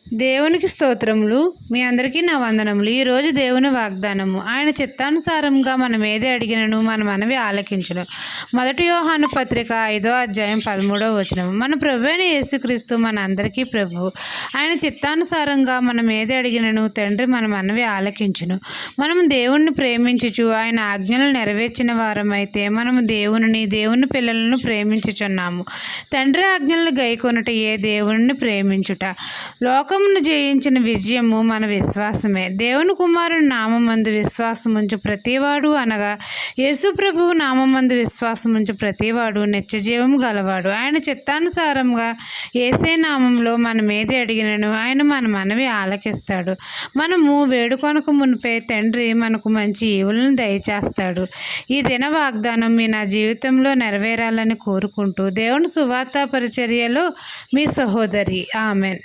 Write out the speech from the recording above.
దేవునికి స్తోత్రములు. మీ అందరికీ నా వందనములు. ఈరోజు దేవుని వాగ్దానము. ఆయన చిత్తానుసారంగా మనం ఏది అడిగినను మన మనవి ఆలకించును. 1 యోహాను పత్రిక 5వ అధ్యాయం 13వ వచనం. మన ప్రభువైన యేసుక్రీస్తు మన అందరికీ ప్రభువు. ఆయన చిత్తానుసారంగా మనం ఏది అడిగినను తండ్రి మన మనవి ఆలకించును. మనము దేవుణ్ణి ప్రేమించుచు ఆయన ఆజ్ఞలు నెరవేర్చిన వారమైతే మనము దేవుని పిల్లలను ప్రేమించుచున్నాము. తండ్రి ఆజ్ఞలను గైకొనుటయే దేవుని ప్రేమించుట. లోకమును జయించిన విజయము మన విశ్వాసమే. దేవుని కుమారుని నామమందు విశ్వాసముంచు ప్రతివాడు అనగా యేసు ప్రభువు నామమందు విశ్వాసముంచు ప్రతివాడు నిత్యజీవము గలవాడు. ఆయన చిత్తానుసారంగా యేసే నామంలో మనం ఏది అడిగినను ఆయన మన మనవి ఆలకిస్తాడు. మనము వేడుకొనకు మునిపే తండ్రి మనకు మంచి ఈవులను దయచేస్తాడు. ఈ దిన వాగ్దానం నా జీవితంలో నెరవేరాలని కోరుకుంటూ దేవుని సువార్త పరిచర్యలో మీ సహోదరి. ఆమెన్.